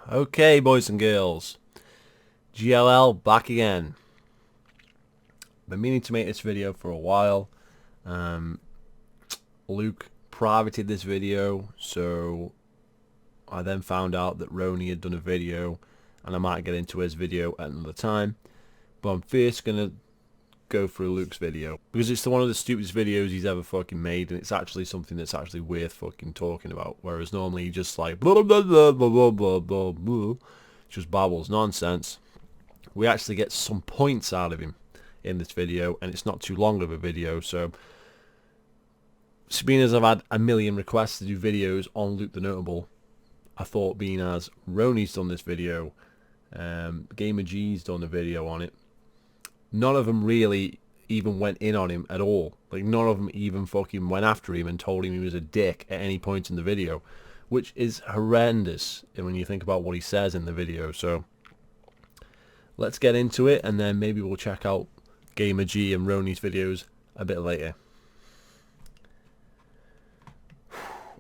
Okay, boys and girls, GLL back again. Been meaning to make this video for a while. Luke privated this video, so I then found out that Roni had done a video, and I might get into his video at another time. But I'm first gonna go through Luke's video because it's one of the stupidest videos he's ever fucking made, and it's actually something that's actually worth fucking talking about. Whereas normally he just like blah blah blah blah blah blah blah blah, just babbles nonsense. We actually get some points out of him in this video, and it's not too long of a video. So being as I've had a million requests to do videos on Luke the Notable, I thought, being as Roni's done this video, Gamer G's done a video on it, none of them really even went in on him at all. Like, none of them even fucking went after him and told him he was a dick at any point in the video, which is horrendous when you think about what he says in the video. So let's get into it, and then maybe we'll check out Gamer G and Roni's videos a bit later.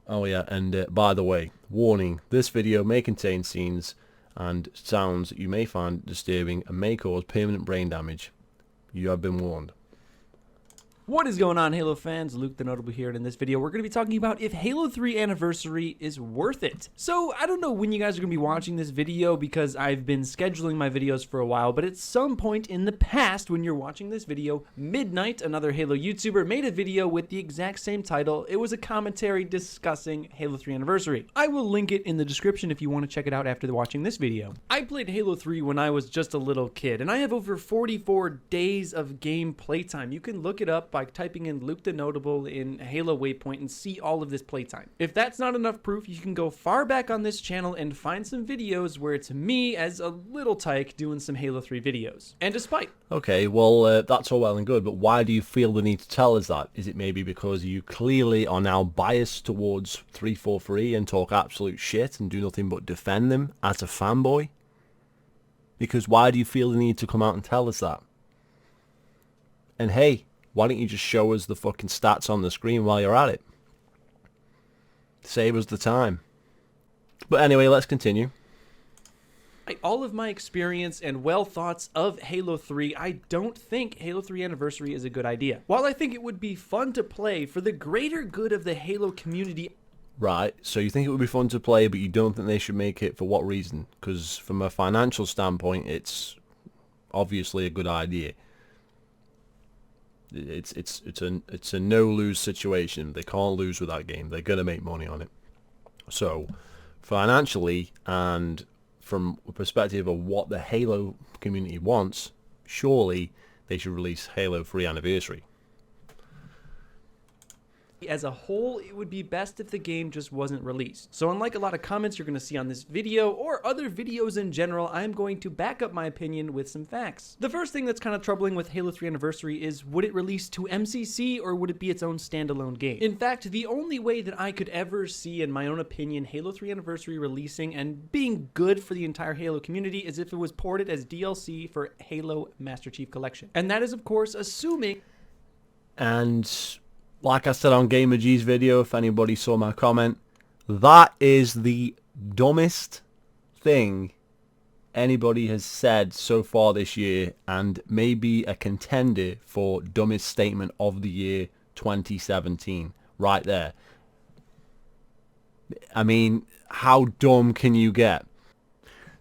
Oh yeah, and by the way, warning, this video may contain scenes and sounds that you may find disturbing and may cause permanent brain damage. You have been warned. What is going on, Halo fans? Luke the Notable here, and in this video we're going to be talking about if Halo 3 Anniversary is worth it. So, I don't know when you guys are going to be watching this video because I've been scheduling my videos for a while, but at some point in the past when you're watching this video, Midnight, another Halo YouTuber, made a video with the exact same title. It was a commentary discussing Halo 3 Anniversary. I will link it in the description if you want to check it out after watching this video. I played Halo 3 when I was just a little kid, and I have over 44 days of game playtime. You can look it up by typing in Luke the Notable in Halo Waypoint and see all of this playtime. If that's not enough proof, you can go far back on this channel and find some videos where it's me as a little tyke doing some Halo 3 videos. And despite. Okay, well, that's all well and good, but why do you feel the need to tell us that? Is it maybe because you clearly are now biased towards 343 and talk absolute shit and do nothing but defend them as a fanboy? Because why do you feel the need to come out and tell us that? And hey, why don't you just show us the fucking stats on the screen while you're at it? Save us the time. But anyway, let's continue. All of my experience and thoughts of Halo 3, I don't think Halo 3 Anniversary is a good idea. While I think it would be fun to play for the greater good of the Halo community. Right, so you think it would be fun to play, but you don't think they should make it for what reason? Because from a financial standpoint, it's obviously a good idea. It's a no-lose situation. They can't lose with that game. They're gonna make money on it. So financially, and from a perspective of what the Halo community wants, surely they should release Halo 3 Anniversary. As a whole, it would be best if the game just wasn't released. So unlike a lot of comments you're going to see on this video or other videos in general, I'm going to back up my opinion with some facts. The first thing that's kind of troubling with Halo 3 Anniversary is, would it release to MCC or would it be its own standalone game? In fact, the only way that I could ever see, in my own opinion, Halo 3 Anniversary releasing and being good for the entire Halo community is if it was ported as DLC for Halo Master Chief Collection. And that is, of course, assuming... And like I said on Gamer G's video, if anybody saw my comment, that is the dumbest thing anybody has said so far this year, and maybe a contender for dumbest statement of the year 2017 right there. I mean, how dumb can you get?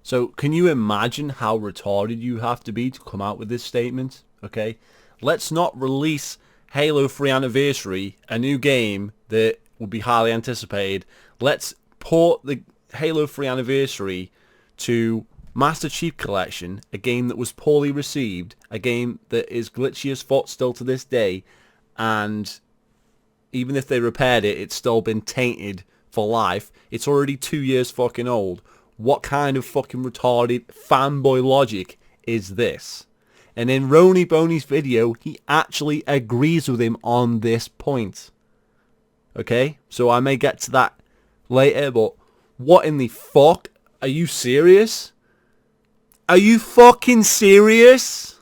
So can you imagine how retarded you have to be to come out with this statement? Okay, let's not release Halo 3 Anniversary, a new game that would be highly anticipated. Let's port the Halo 3 Anniversary to Master Chief Collection, a game that was poorly received, a game that is glitchy as fuck still to this day, and even if they repaired it, it's still been tainted for life. It's already 2 years fucking old. What kind of fucking retarded fanboy logic is this? And in Roni Boney's video, he actually agrees with him on this point. Okay? So I may get to that later, but what in the fuck? Are you serious? Are you fucking serious?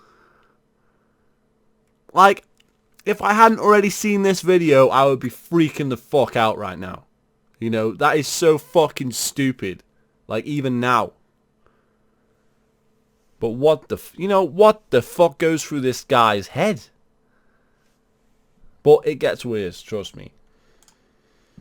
Like, if I hadn't already seen this video, I would be freaking the fuck out right now. You know, that is so fucking stupid. Like, even now. But what the fuck goes through this guy's head? But it gets worse, trust me.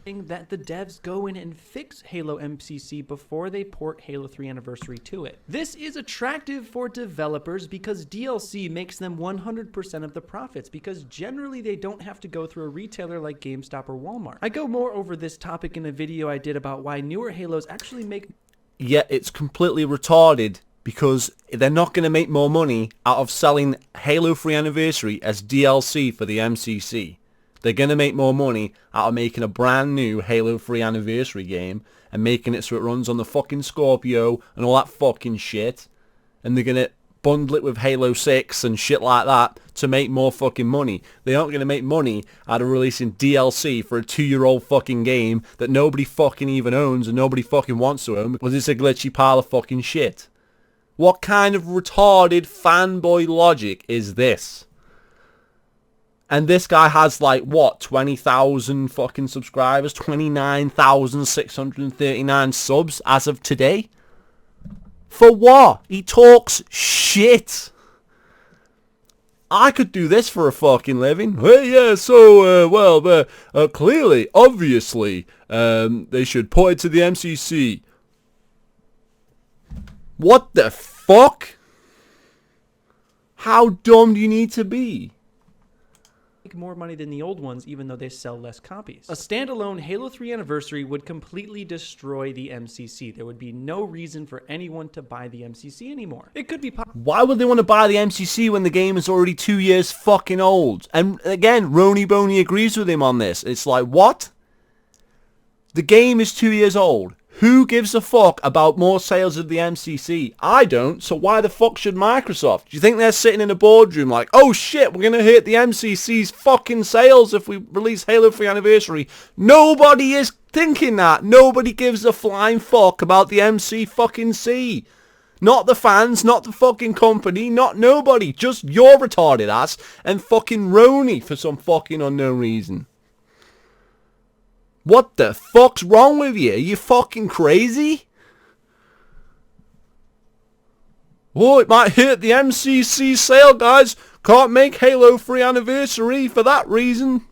That the devs go in and fix Halo MCC before they port Halo 3 Anniversary to it. This is attractive for developers because DLC makes them 100% of the profits, because generally they don't have to go through a retailer like GameStop or Walmart. I go more over this topic in a video I did about why newer Halos actually make... Yeah, it's completely retarded because they're not going to make more money out of selling Halo 3 Anniversary as DLC for the MCC. They're going to make more money out of making a brand new Halo 3 Anniversary game and making it so it runs on the fucking Scorpio and all that fucking shit. And they're going to bundle it with Halo 6 and shit like that to make more fucking money. They aren't going to make money out of releasing DLC for a 2-year-old fucking game that nobody fucking even owns and nobody fucking wants to own because it's a glitchy pile of fucking shit. What kind of retarded fanboy logic is this? And this guy has like, what, 20,000 fucking subscribers? 29,639 subs as of today? For what? He talks shit. I could do this for a fucking living. Hey, yeah, so, clearly, obviously, they should put it to the MCC. What the fuck? How dumb do you need to be? More money than the old ones, even though they sell less copies. A standalone Halo 3 Anniversary would completely destroy the MCC. There would be no reason for anyone to buy the MCC anymore. It could be... Why would they want to buy the MCC when the game is already 2 years fucking old? And again, Rony Boney agrees with him on this. It's like, what? The game is 2 years old. Who gives a fuck about more sales of the MCC? I don't, so why the fuck should Microsoft? Do you think they're sitting in a boardroom like, oh shit, we're going to hit the MCC's fucking sales if we release Halo 3 Anniversary? Nobody is thinking that. Nobody gives a flying fuck about the MC fucking C. Not the fans, not the fucking company, not nobody. Just your retarded ass and fucking Rony for some fucking unknown reason. What the fuck's wrong with you? Are you fucking crazy? Oh, it might hit the MCC sale, guys. Can't make Halo 3 Anniversary for that reason.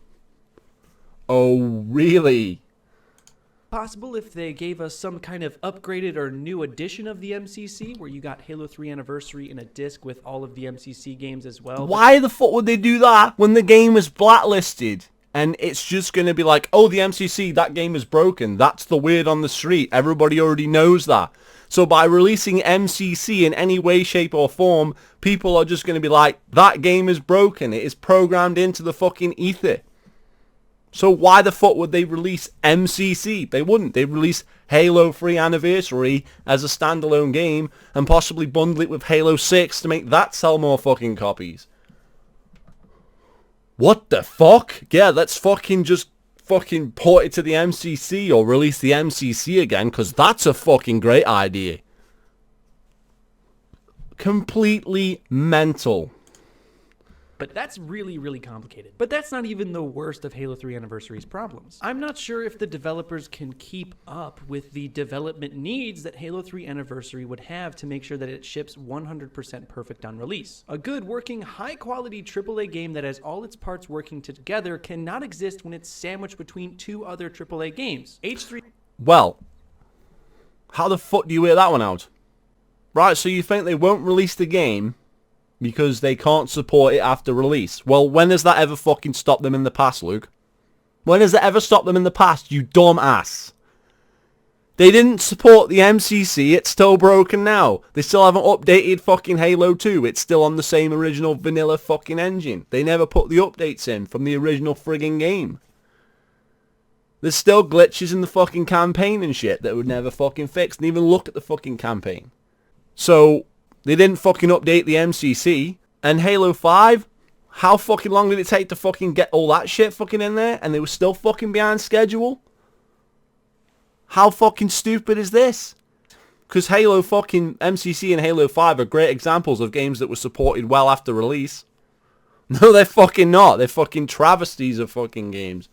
Oh, really? Possible if they gave us some kind of upgraded or new edition of the MCC, where you got Halo 3 Anniversary in a disc with all of the MCC games as well. Why the fuck would they do that when the game is blacklisted? And it's just going to be like, oh, the MCC, that game is broken. That's the word on the street. Everybody already knows that. So by releasing MCC in any way, shape, or form, people are just going to be like, that game is broken. It is programmed into the fucking ether. So why the fuck would they release MCC? They wouldn't. They'd release Halo 3 Anniversary as a standalone game and possibly bundle it with Halo 6 to make that sell more fucking copies. What the fuck? Yeah, let's fucking just fucking port it to the MCC or release the MCC again, because that's a fucking great idea. Completely mental. But that's really, really complicated. But that's not even the worst of Halo 3 Anniversary's problems. I'm not sure if the developers can keep up with the development needs that Halo 3 Anniversary would have to make sure that it ships 100% perfect on release. A good, working, high-quality AAA game that has all its parts working together cannot exist when it's sandwiched between two other AAA games. H3... Well, how the fuck do you weigh that one out? Right, so you think they won't release the game because they can't support it after release. Well, when has that ever fucking stopped them in the past, Luke? When has that ever stopped them in the past, you dumb ass? They didn't support the MCC, it's still broken now. They still haven't updated fucking Halo 2, it's still on the same original vanilla fucking engine. They never put the updates in from the original friggin' game. There's still glitches in the fucking campaign and shit that would never fucking fix, and even look at the fucking campaign. So... they didn't fucking update the MCC. And Halo 5, how fucking long did it take to fucking get all that shit fucking in there? And they were still fucking behind schedule? How fucking stupid is this? Because Halo fucking MCC and Halo 5 are great examples of games that were supported well after release. No, they're fucking not. They're fucking travesties of fucking games.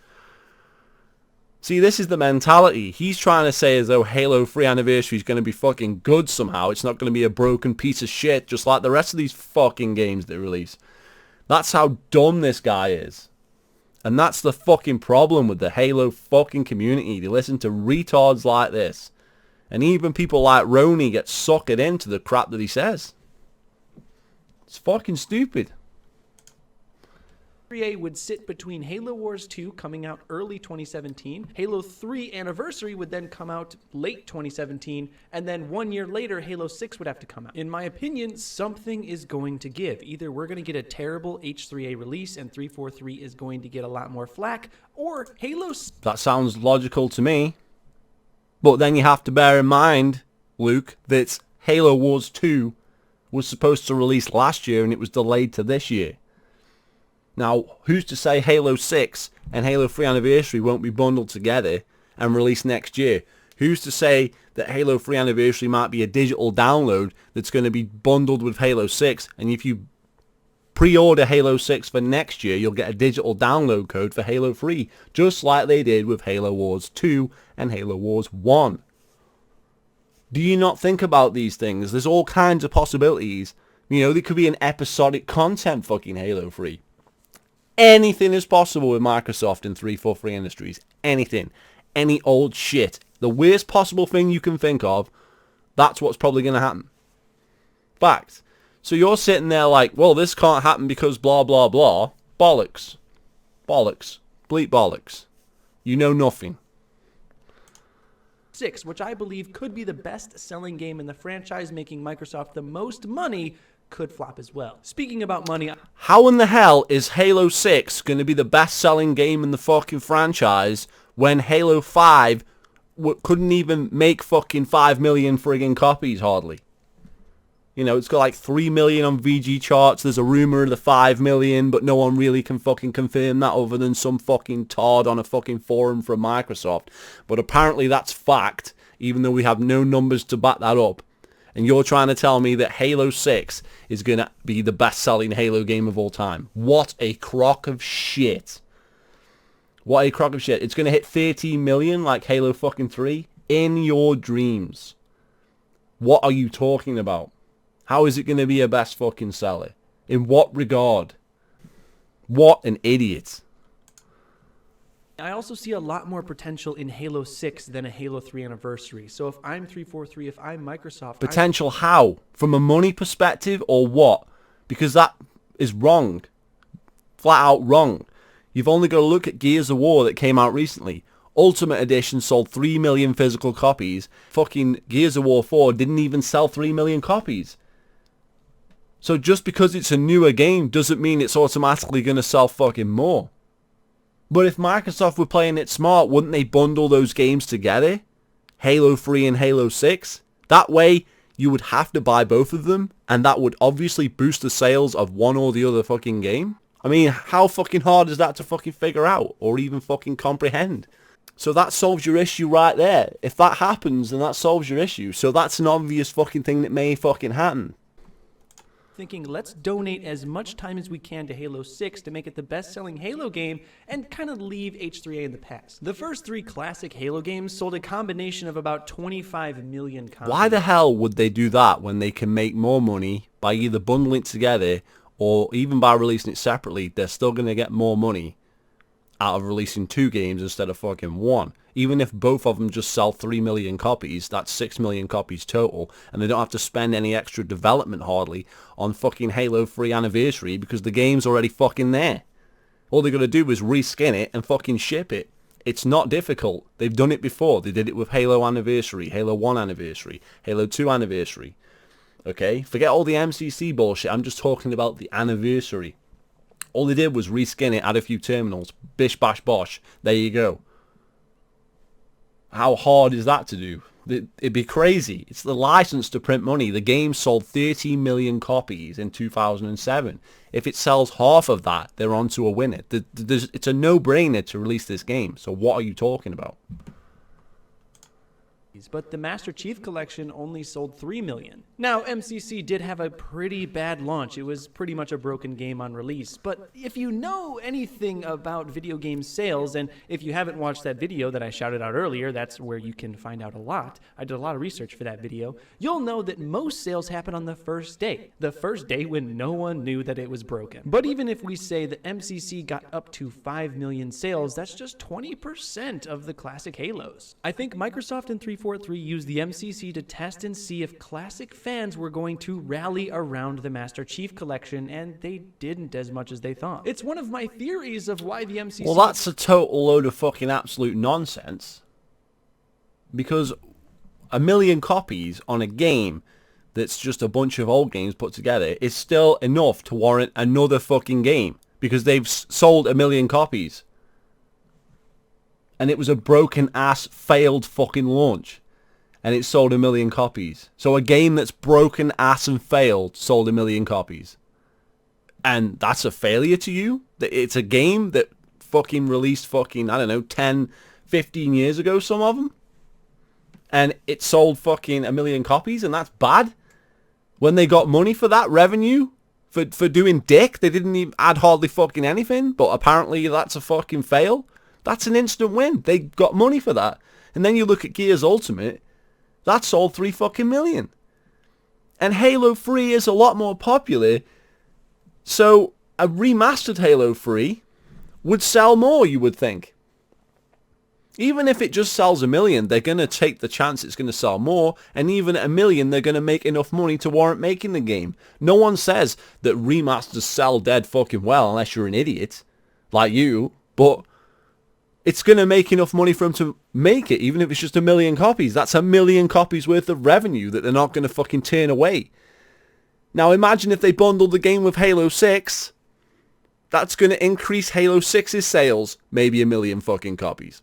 See, this is the mentality. He's trying to say as though Halo 3 Anniversary is going to be fucking good somehow. It's not going to be a broken piece of shit just like the rest of these fucking games they release. That's how dumb this guy is. And that's the fucking problem with the Halo fucking community. They listen to retards like this. And even people like Roni get suckered into the crap that he says. It's fucking stupid. 3A would sit between Halo Wars 2 coming out early 2017, Halo 3 Anniversary would then come out late 2017, and then 1 year later Halo 6 would have to come out. In my opinion, something is going to give. Either we're going to get a terrible H3A release and 343 is going to get a lot more flack, or Halo... That sounds logical to me. But then you have to bear in mind, Luke, that Halo Wars 2 was supposed to release last year and it was delayed to this year. Now, who's to say Halo 6 and Halo 3 Anniversary won't be bundled together and released next year? Who's to say that Halo 3 Anniversary might be a digital download that's going to be bundled with Halo 6, and if you pre-order Halo 6 for next year, you'll get a digital download code for Halo 3, just like they did with Halo Wars 2 and Halo Wars 1. Do you not think about these things? There's all kinds of possibilities. You know, there could be an episodic content fucking Halo 3. Anything is possible with Microsoft and 343 Industries. Anything. Any old shit. The worst possible thing you can think of, that's what's probably going to happen. Fact. So you're sitting there like, well, this can't happen because blah, blah, blah. Bollocks. Bollocks. Bleep bollocks. You know nothing. 6, which I believe could be the best-selling game in the franchise, making Microsoft the most money, could flop as well. Speaking about money... How in the hell is Halo 6 going to be the best-selling game in the fucking franchise when Halo 5 couldn't even make fucking 5 million friggin' copies, hardly? You know, it's got like 3 million on VG charts. There's a rumor of the 5 million, but no one really can fucking confirm that other than some fucking tard on a fucking forum from Microsoft. But apparently that's fact, even though we have no numbers to back that up. And you're trying to tell me that Halo 6 is going to be the best-selling Halo game of all time. What a crock of shit. What a crock of shit. It's going to hit 13 million like Halo fucking 3 in your dreams. What are you talking about? How is it going to be a best fucking seller? In what regard? What an idiot. I also see a lot more potential in Halo 6 than a Halo 3 Anniversary. So if I'm 343, if I'm Microsoft... Potential how? From a money perspective or what? Because that is wrong. Flat out wrong. You've only got to look at Gears of War that came out recently. Ultimate Edition sold 3 million physical copies. Fucking Gears of War 4 didn't even sell 3 million copies. So just because it's a newer game doesn't mean it's automatically going to sell fucking more. But if Microsoft were playing it smart, wouldn't they bundle those games together? Halo 3 and Halo 6? That way, you would have to buy both of them, and that would obviously boost the sales of one or the other fucking game. I mean, how fucking hard is that to fucking figure out, or even fucking comprehend? So that solves your issue right there. If that happens, then that solves your issue. So that's an obvious fucking thing that may fucking happen. Thinking, let's donate as much time as we can to Halo 6 to make it the best-selling Halo game and kind of leave H3A in the past. The first 3 classic Halo games sold a combination of about 25 million copies. Why the hell would they do that when they can make more money by either bundling it together or even by releasing it separately? They're still going to get more money out of releasing 2 games instead of fucking 1. Even if both of them just sell 3 million copies, that's 6 million copies total, and they don't have to spend any extra development hardly on fucking Halo 3 Anniversary because the game's already fucking there. All they're going to do is reskin it and fucking ship it. It's not difficult. They've done it before. They did it with Halo Anniversary, Halo 1 Anniversary, Halo 2 Anniversary. Okay? Forget all the MCC bullshit. I'm just talking about the Anniversary. All they did was reskin it, add a few terminals. Bish, bash, bosh. There you go. How hard is that to do? It'd be crazy. It's the license to print money. The game sold 13 million copies in 2007. If it sells half of that, they're on to a winner. It's a no-brainer to release this game. So what are you talking about? but the Master Chief Collection only sold 3 million. Now, MCC did have a pretty bad launch. It was pretty much a broken game on release, but if you know anything about video game sales, and if you haven't watched that video that I shouted out earlier, that's where you can find out a lot. I did a lot of research for that video. You'll know that most sales happen on the first day when no one knew that it was broken. But even if we say that MCC got up to 5 million sales, that's just 20% of the classic Halos. I think Microsoft and 343 used the MCC to test and see if classic fans were going to rally around the Master Chief Collection, and they didn't as much as they thought. It's one of my theories of why the MCC... Well, that's a total load of fucking absolute nonsense. Because 1 million copies on a game that's just a bunch of old games put together is still enough to warrant another fucking game. Because they've sold 1 million copies. And it was a broken ass failed fucking launch. And it sold 1 million copies. So a game that's broken ass and failed sold 1 million copies. And that's a failure to you? It's a game that fucking released fucking, I don't know, 10, 15 years ago, some of them? And it sold fucking 1 million copies, and that's bad? When they got money for that revenue? For doing dick? They didn't even add hardly fucking anything, but apparently that's a fucking fail? That's an instant win. They got money for that. And then you look at Gears Ultimate, that sold 3 fucking million. And Halo 3 is a lot more popular, so a remastered Halo 3 would sell more, you would think. Even if it just sells 1 million, they're going to take the chance it's going to sell more, and even at 1 million, they're going to make enough money to warrant making the game. No one says that remasters sell dead fucking well, unless you're an idiot, like you, but it's going to make enough money for them to make it, even if it's just 1 million copies. That's 1 million copies worth of revenue that they're not going to fucking turn away. Now imagine if they bundled the game with Halo 6, that's going to increase Halo 6's sales, maybe 1 million fucking copies.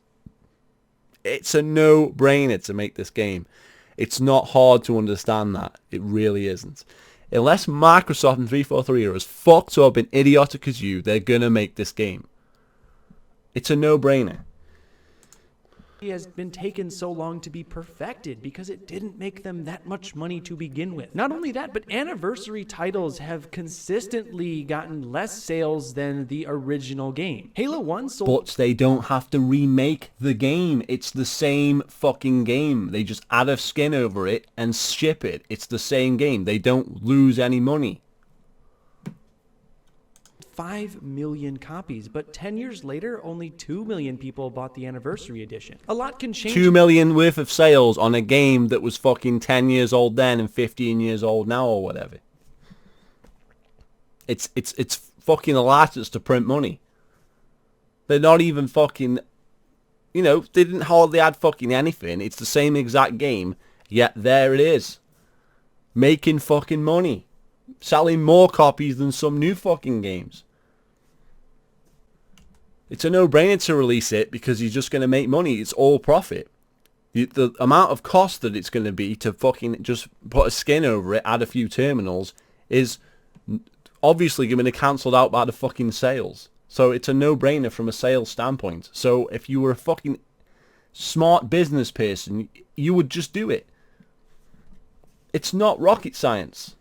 It's a no-brainer to make this game. It's not hard to understand that. It really isn't. Unless Microsoft and 343 are as fucked up and idiotic as you, they're going to make this game. It's a no-brainer. It has been taken so long to be perfected because it didn't make them that much money to begin with. Not only that, but anniversary titles have consistently gotten less sales than the original game. Halo 1 sold... But they don't have to remake the game. It's the same fucking game. They just add a skin over it and ship it. It's the same game. They don't lose any money. 5 million copies, but 10 years later, only 2 million people bought the anniversary edition. A lot can change. 2 million worth of sales on a game that was fucking 10 years old then and 15 years old now or whatever. It's fucking a license to print money. They're not even fucking, you know, they didn't hardly add fucking anything. It's the same exact game, yet there it is. Making fucking money. Selling more copies than some new fucking games. It's a no-brainer to release it because you're just going to make money. It's all profit. The amount of cost that it's going to be to fucking just put a skin over it, add a few terminals, is obviously going to be cancelled out by the fucking sales. So it's a no-brainer from a sales standpoint. So if you were a fucking smart business person, you would just do it. It's not rocket science.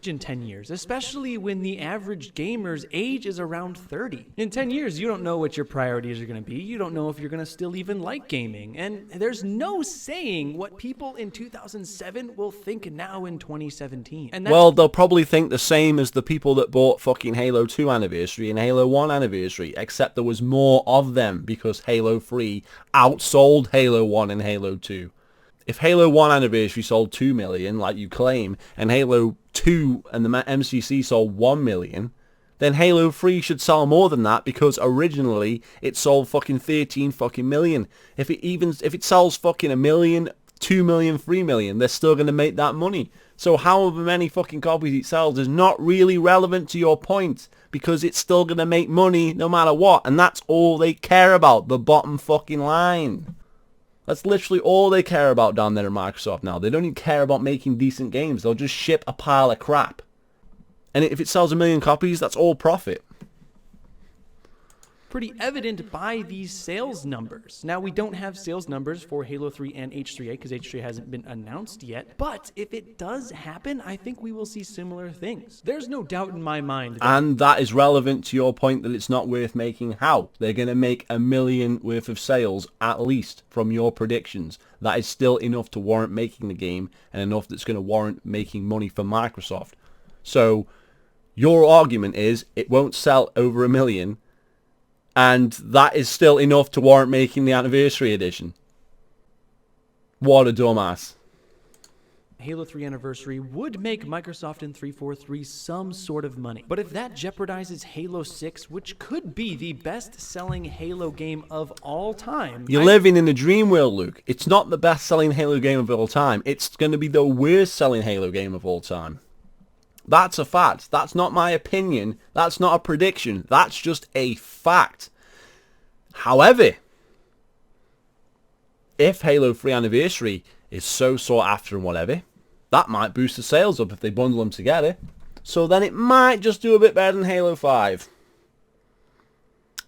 In 10 years, especially when the average gamer's age is around 30. In 10 years, you don't know what your priorities are going to be. You don't know if you're going to still even like gaming. And there's no saying what people in 2007 will think now in 2017. And well, they'll probably think the same as the people that bought fucking Halo 2 Anniversary and Halo 1 Anniversary, except there was more of them because Halo 3 outsold Halo 1 and Halo 2. If Halo 1 Anniversary sold 2 million, like you claim, and Halo 2 and the MCC sold 1 million, then Halo 3 should sell more than that because originally it sold fucking 13 fucking million. If it sells fucking 1 million, 2 million, 3 million, they're still going to make that money. So however many fucking copies it sells is not really relevant to your point because it's still going to make money no matter what, and that's all they care about, the bottom fucking line. That's literally all they care about down there at Microsoft now. They don't even care about making decent games. They'll just ship a pile of crap. And if it sells 1 million copies, that's all profit. pretty evident by these sales numbers. Now, we don't have sales numbers for Halo 3 and H3A because H3A hasn't been announced yet, but if it does happen, I think we will see similar things. There's no doubt in my mind that And that is relevant to your point that it's not worth making. How? They're going to make 1 million worth of sales, at least, from your predictions. That is still enough to warrant making the game, and enough that's going to warrant making money for Microsoft. So, your argument is it won't sell over 1 million, and that is still enough to warrant making the Anniversary Edition. What a dumbass. Halo 3 Anniversary would make Microsoft and 343 some sort of money. But if that jeopardizes Halo 6, which could be the best-selling Halo game of all time... You're living in a dream world, Luke. It's not the best-selling Halo game of all time. It's going to be the worst-selling Halo game of all time. That's a fact. That's not my opinion. That's not a prediction. That's just a fact. However, if Halo 3 Anniversary is so sought after and whatever, that might boost the sales up if they bundle them together. So then it might just do a bit better than Halo 5.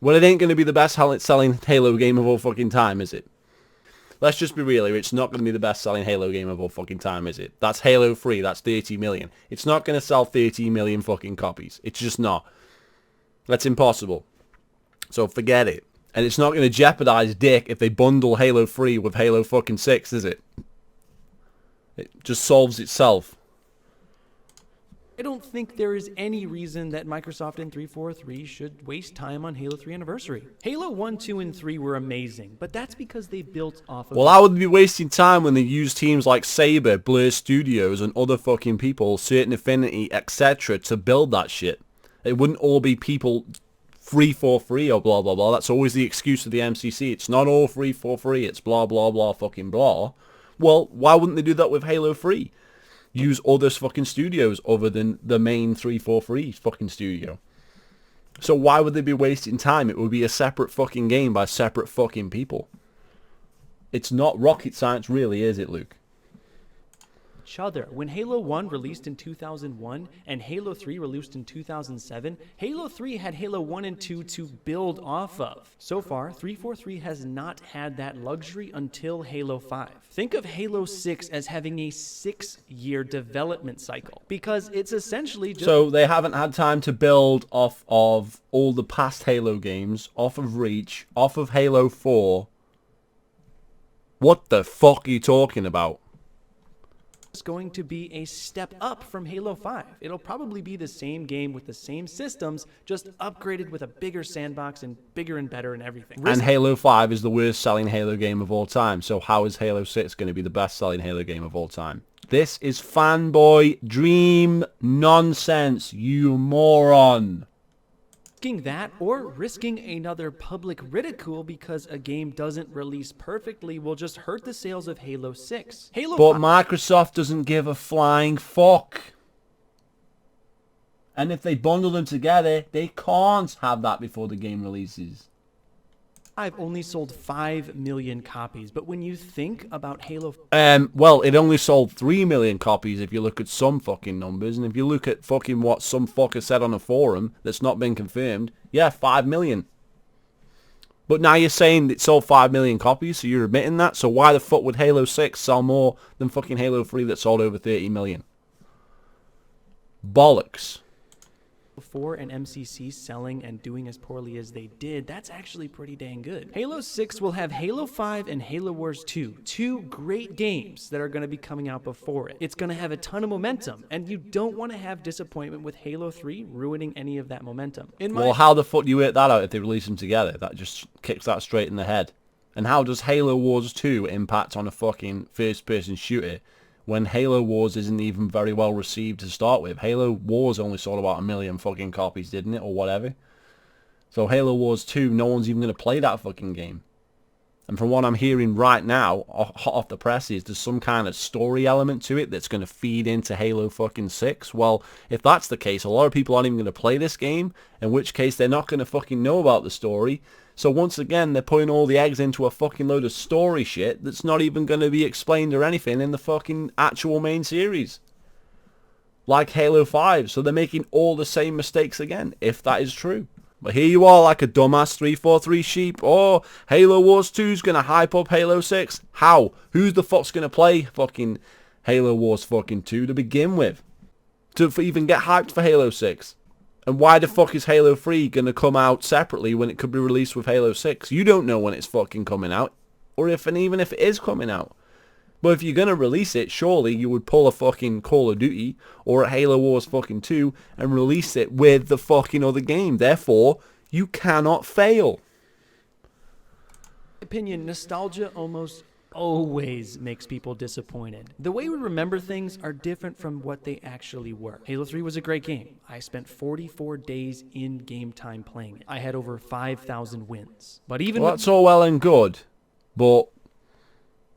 Well, it ain't going to be the best selling Halo game of all fucking time, is it? Let's just be real here. It's not going to be the best-selling Halo game of all fucking time, is it? That's Halo 3. That's 30 million. It's not going to sell 30 million fucking copies. It's just not. That's impossible. So forget it. And it's not going to jeopardize Dick if they bundle Halo 3 with Halo fucking 6, is it? It just solves itself. I don't think there is any reason that Microsoft and 343 should waste time on Halo 3 Anniversary. Halo 1, 2, and 3 were amazing, but that's because they built off of... Well, I would be wasting time when they use teams like Saber, Blur Studios, and other fucking people, Certain Affinity, etc. to build that shit. It wouldn't all be people free for free or blah, blah, blah. That's always the excuse of the MCC. It's not all free for free. It's blah, blah, blah, fucking blah. Well, why wouldn't they do that with Halo 3? Use other fucking studios other than the main 343 fucking studio. So why would they be wasting time? It would be a separate fucking game by separate fucking people. It's not rocket science really, is it, Luke? each other. When Halo 1 released in 2001 and Halo 3 released in 2007, Halo 3 had Halo 1 and 2 to build off of. So far, 343 has not had that luxury until Halo 5. Think of Halo 6 as having a 6-year development cycle, because it's essentially just... So they haven't had time to build off of all the past Halo games, off of Reach, off of Halo 4. What the fuck are you talking about? It's going to be a step up from Halo 5. It'll probably be the same game with the same systems, just upgraded with a bigger sandbox and bigger and better and everything. And Halo 5 is the worst selling Halo game of all time. So how is Halo 6 going to be the best selling Halo game of all time? This is fanboy dream nonsense, you moron. Risking that or risking another public ridicule because a game doesn't release perfectly will just hurt the sales of Halo 6. But Microsoft doesn't give a flying fuck. And if they bundle them together, they can't have that before the game releases. I've only sold 5 million copies, but when you think about Halo... Well, it only sold 3 million copies if you look at some fucking numbers, and if you look at fucking what some fucker said on a forum that's not been confirmed, yeah, 5 million. But now you're saying it sold 5 million copies, so you're admitting that, so why the fuck would Halo 6 sell more than fucking Halo 3 that sold over 30 million? Bollocks. 4 and MCC selling and doing as poorly as they did, that's actually pretty dang good. Halo 6 will have Halo 5 and Halo Wars 2, two great games that are going to be coming out before it. It's going to have a ton of momentum, and you don't want to have disappointment with Halo 3 ruining any of that momentum. Well, how the fuck do you work that out if they release them together? That just kicks that straight in the head. And how does Halo Wars 2 impact on a fucking first-person shooter when Halo Wars isn't even very well received to start with? Halo Wars only sold about 1 million fucking copies, didn't it? Or whatever. So Halo Wars 2, no one's even going to play that fucking game. And from what I'm hearing right now, hot off the presses, there's some kind of story element to it that's going to feed into Halo fucking 6. Well, if that's the case, a lot of people aren't even going to play this game, in which case they're not going to fucking know about the story. So once again, they're putting all the eggs into a fucking load of story shit that's not even going to be explained or anything in the fucking actual main series. Like Halo 5. So they're making all the same mistakes again, if that is true. But here you are like a dumbass 343 sheep. Oh, Halo Wars 2 is going to hype up Halo 6. How? Who's the fuck's going to play fucking Halo Wars fucking 2 to begin with? To even get hyped for Halo 6? And why the fuck is Halo 3 going to come out separately when it could be released with Halo 6? You don't know when it's fucking coming out. Or even if it is coming out. But if you're going to release it, surely you would pull a fucking Call of Duty or a Halo Wars fucking 2 and release it with the fucking other game. Therefore, you cannot fail. Opinion, nostalgia almost always makes people disappointed. The way we remember things are different from what they actually were. Halo 3 was a great game. I spent 44 days in game time playing it. I had over 5,000 wins. But even Well, that's all well and good, but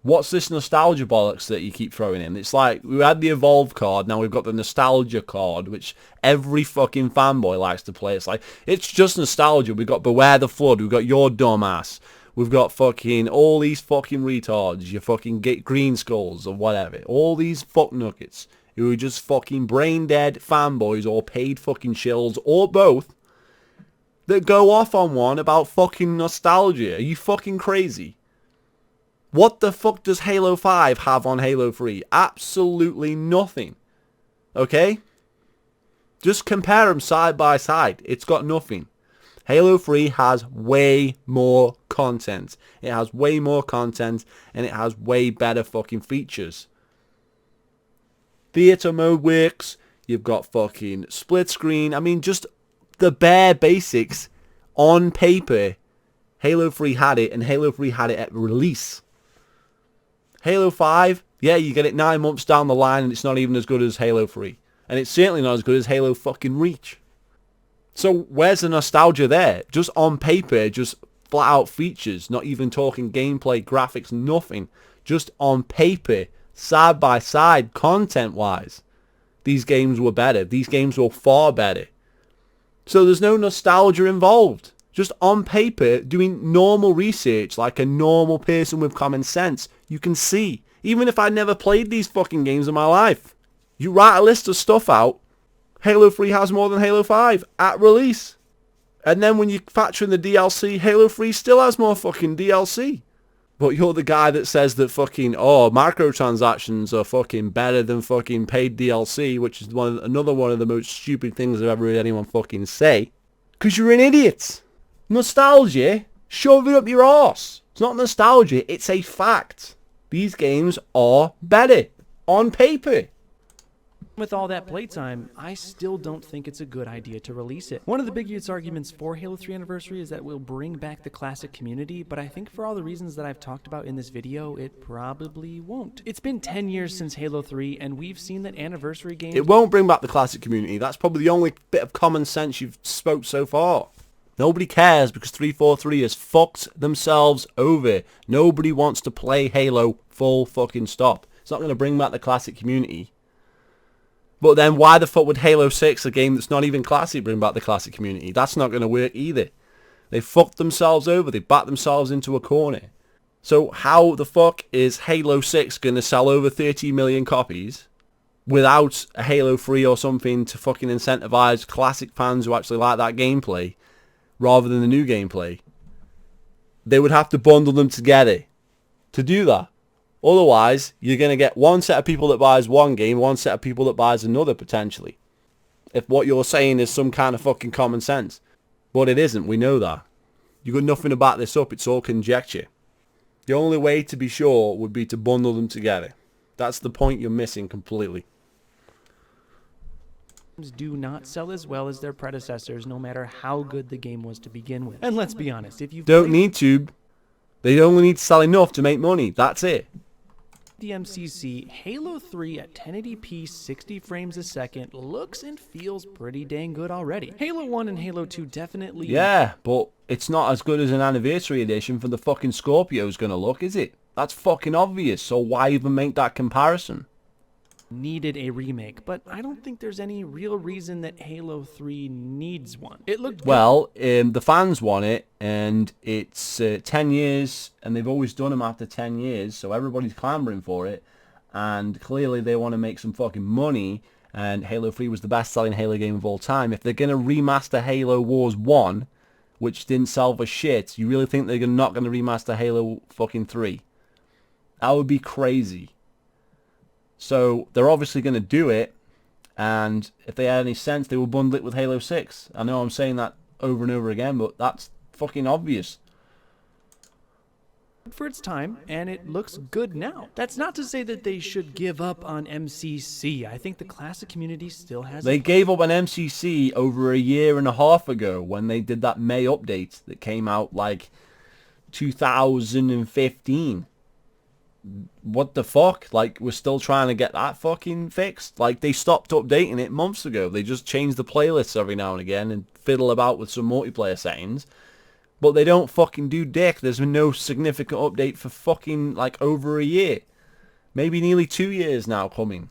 what's this nostalgia bollocks that you keep throwing in? It's like, we had the Evolve card, now we've got the nostalgia card, which every fucking fanboy likes to play. It's like, it's just nostalgia. We've got Beware the Flood, we've got Your Dumbass, we've got fucking all these fucking retards, your fucking green skulls or whatever. All these fuck nuggets who are just fucking brain dead fanboys or paid fucking shills or both that go off on one about fucking nostalgia. Are you fucking crazy? What the fuck does Halo 5 have on Halo 3? Absolutely nothing. Okay? Just compare them side by side. It's got nothing. Halo 3 has way more content. It has way more content and it has way better fucking features. Theater mode works. You've got fucking split screen. I mean, just the bare basics on paper. Halo 3 had it, and Halo 3 had it at release. Halo 5, yeah, you get it 9 months down the line and it's not even as good as Halo 3. And it's certainly not as good as Halo fucking Reach. So where's the nostalgia there? Just on paper, just flat out features, not even talking gameplay, graphics, nothing. Just on paper, side by side, content wise. These games were better. These games were far better. So there's no nostalgia involved. Just on paper, doing normal research like a normal person with common sense, you can see. Even if I never played these fucking games in my life. You write a list of stuff out. Halo 3 has more than Halo 5 at release. And then when you factor in the DLC, Halo 3 still has more fucking DLC. But you're the guy that says that fucking, oh, microtransactions are fucking better than fucking paid DLC, which is another one of the most stupid things I've ever heard anyone fucking say. Because you're an idiot. Nostalgia? Shove it up your arse. It's not nostalgia, it's a fact. These games are better. On paper. with all that playtime, I still don't think it's a good idea to release it. One of the biggest arguments for Halo 3 Anniversary is that we'll bring back the classic community, but I think for all the reasons that I've talked about in this video, it probably won't. It's been 10 years since Halo 3, and we've seen that Anniversary games... It won't bring back the classic community. That's probably the only bit of common sense you've spoke so far. Nobody cares because 343 has fucked themselves over. Nobody wants to play Halo full fucking stop. It's not going to bring back the classic community. But then why the fuck would Halo 6, a game that's not even classic, bring back the classic community? That's not going to work either. They fucked themselves over. They backed themselves into a corner. So how the fuck is Halo 6 going to sell over 30 million copies without a Halo 3 or something to fucking incentivize classic fans who actually like that gameplay rather than the new gameplay? They would have to bundle them together to do that. Otherwise, you're going to get one set of people that buys one game, one set of people that buys another, potentially. If what you're saying is some kind of fucking common sense. But it isn't, we know that. You've got nothing to back this up, it's all conjecture. The only way to be sure would be to bundle them together. That's the point you're missing completely. Do not sell as well as their predecessors, no matter how good the game was to begin with. And let's be honest, if you don't need to. They only need to sell enough to make money. That's it. The MCC, Halo 3 at 1080p 60 frames a second looks and feels pretty dang good already. Halo 1 and Halo 2 definitely... Yeah, but it's not as good as an anniversary edition for the fucking Scorpio's gonna look, is it? That's fucking obvious, so why even make that comparison? Needed a remake, but I don't think there's any real reason that Halo 3 needs one. It looked good. Well, the fans want it, and it's 10 years, and they've always done them after 10 years, so everybody's clamoring for it, and clearly they want to make some fucking money, and Halo 3 was the best-selling Halo game of all time. If they're going to remaster Halo Wars 1, which didn't sell for shit, you really think they're not going to remaster Halo fucking 3? That would be crazy. So they're obviously going to do it, and if they had any sense, they will bundle it with Halo 6. I know I'm saying that over and over again, but that's fucking obvious. For its time, and it looks good now. That's not to say that they should give up on MCC. I think the classic community still has... They gave up on MCC over a year and a half ago when they did that May update that came out like 2015. What the fuck? Like, we're still trying to get that fucking fixed? Like, they stopped updating it months ago. They just change the playlists every now and again and fiddle about with some multiplayer settings. But they don't fucking do dick. There's been no significant update for fucking, like, over a year. Maybe nearly 2 years now coming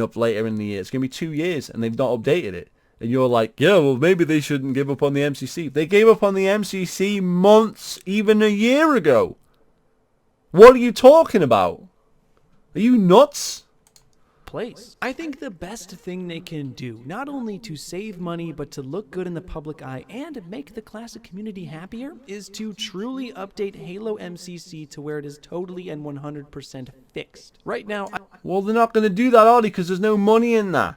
up later in the year. It's going to be 2 years and they've not updated it. And you're like, yeah, well, maybe they shouldn't give up on the MCC. They gave up on the MCC months, even a year ago. What are you talking about? Are you nuts? Place. I think the best thing they can do, not only to save money, but to look good in the public eye and make the classic community happier, is to truly update Halo MCC to where it is totally and 100% fixed. Right now, Well, they're not going to do that, are they? Because there's no money in that.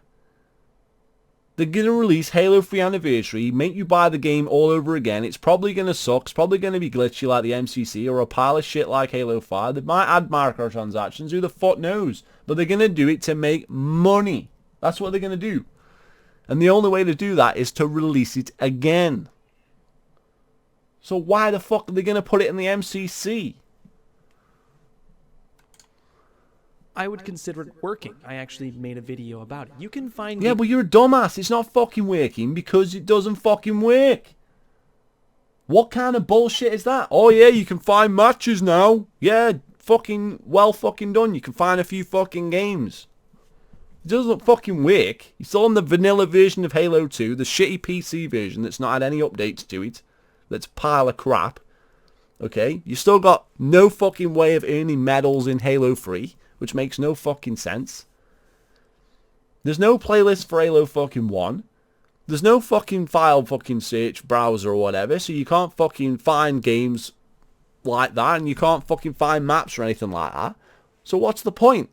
They're going to release Halo 3 Anniversary, make you buy the game all over again. It's probably going to suck. It's probably going to be glitchy like the MCC or a pile of shit like Halo 5. They might add microtransactions. Who the fuck knows? But they're going to do it to make money. That's what they're going to do. And the only way to do that is to release it again. So why the fuck are they going to put it in the MCC? I would consider it working. I actually made a video about it. You can find... Yeah, but you're a dumbass. It's not fucking working because it doesn't fucking work. What kind of bullshit is that? Oh yeah, you can find matches now. Yeah, fucking well fucking done. You can find a few fucking games. It doesn't fucking work. You're still on the vanilla version of Halo 2, the shitty PC version that's not had any updates to it. That's a pile of crap. Okay? You still got no fucking way of earning medals in Halo 3, which makes no fucking sense. There's no playlist for Halo fucking 1. There's no fucking file fucking search browser or whatever, so you can't fucking find games like that, and you can't fucking find maps or anything like that. So what's the point?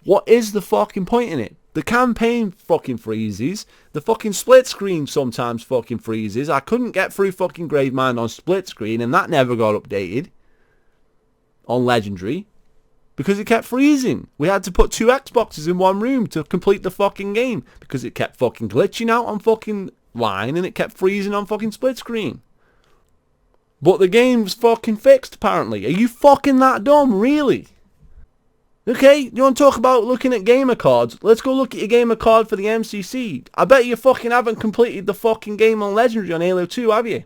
What is the fucking point in it? The campaign fucking freezes. The fucking split screen sometimes fucking freezes. I couldn't get through fucking Gravemind on split screen, and that never got updated on Legendary because it kept freezing. We had to put 2 Xboxes in one room to complete the fucking game because it kept fucking glitching out on fucking line and it kept freezing on fucking split screen. But the game's fucking fixed apparently. Are you fucking that dumb, really? Okay, you want to talk about looking at gamer cards? Let's go look at your gamer card for the MCC. I bet you fucking haven't completed the fucking game on Legendary on Halo 2, have you?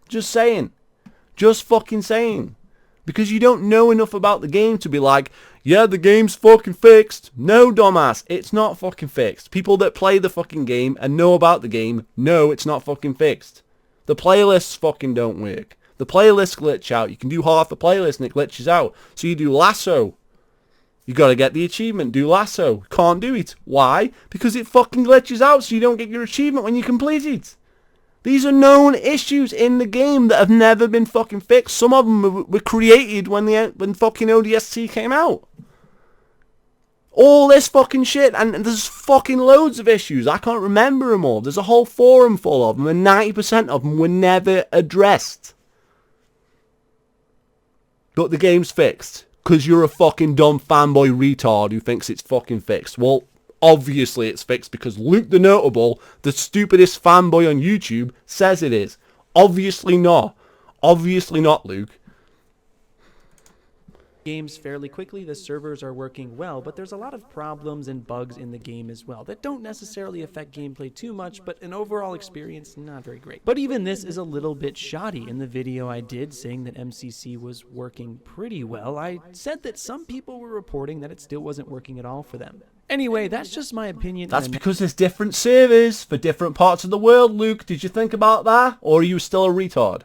Just saying. Just fucking saying. Because you don't know enough about the game to be like, yeah, the game's fucking fixed. No, dumbass, it's not fucking fixed. People that play the fucking game and know about the game know it's not fucking fixed. The playlists fucking don't work. The playlists glitch out. You can do half the playlist and it glitches out. So you do Lasso. You gotta get the achievement, do Lasso. Can't do it. Why? Because it fucking glitches out so you don't get your achievement when you complete it. These are known issues in the game that have never been fucking fixed. Some of them were created when fucking ODST came out. All this fucking shit, and there's fucking loads of issues. I can't remember them all. There's a whole forum full of them, and 90% of them were never addressed. But the game's fixed, because you're a fucking dumb fanboy retard who thinks it's fucking fixed. Well, obviously it's fixed because Luke the Notable, the stupidest fanboy on YouTube, says it is. Obviously not. Obviously not, Luke. Games fairly quickly, the servers are working well, but there's a lot of problems and bugs in the game as well that don't necessarily affect gameplay too much, but an overall experience not very great. But even this is a little bit shoddy. In the video I did saying that MCC was working pretty well, I said that some people were reporting that it still wasn't working at all for them. Anyway, that's just my opinion. That's because there's different servers for different parts of the world, Luke. Did you think about that? Or are you still a retard?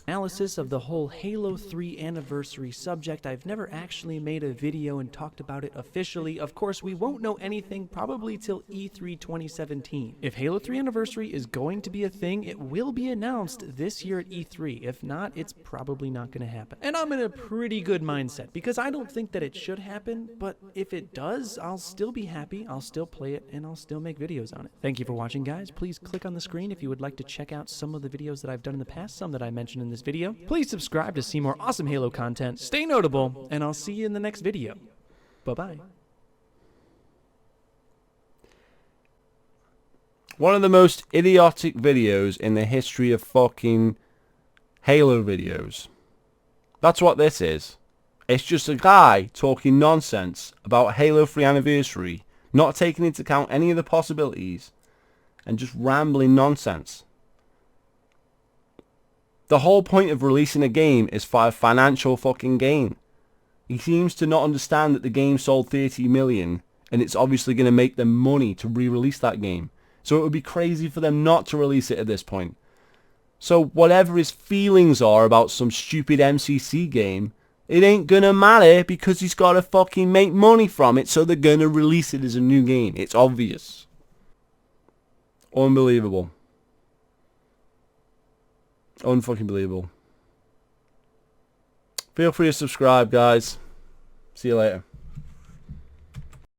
Analysis of the whole Halo 3 anniversary subject. I've never actually made a video and talked about it officially. Of course, we won't know anything probably till E3 2017. If Halo 3 anniversary is going to be a thing, it will be announced this year at E3. If not, it's probably not going to happen. And I'm in a pretty good mindset because I don't think that it should happen, but if it does, I'll still be happy, I'll still play it, and I'll still make videos on it. Thank you for watching, guys. Please click on the screen if you would like to check out some of the videos that I've done in the past, some that I mentioned in this video. Please subscribe to see more awesome Halo content. Stay notable, and I'll see you in the next video. Bye-bye. One of the most idiotic videos in the history of fucking Halo videos. That's what this is. It's just a guy talking nonsense about Halo 3 anniversary, not taking into account any of the possibilities, and just rambling nonsense. The whole point of releasing a game is for a financial fucking gain. He seems to not understand that the game sold 30 million and it's obviously going to make them money to re-release that game. So it would be crazy for them not to release it at this point. So whatever his feelings are about some stupid MCC game, it ain't going to matter because he's got to fucking make money from it, so they're going to release it as a new game. It's obvious. Unbelievable. Unfucking believable. Feel free to subscribe, guys. See you later.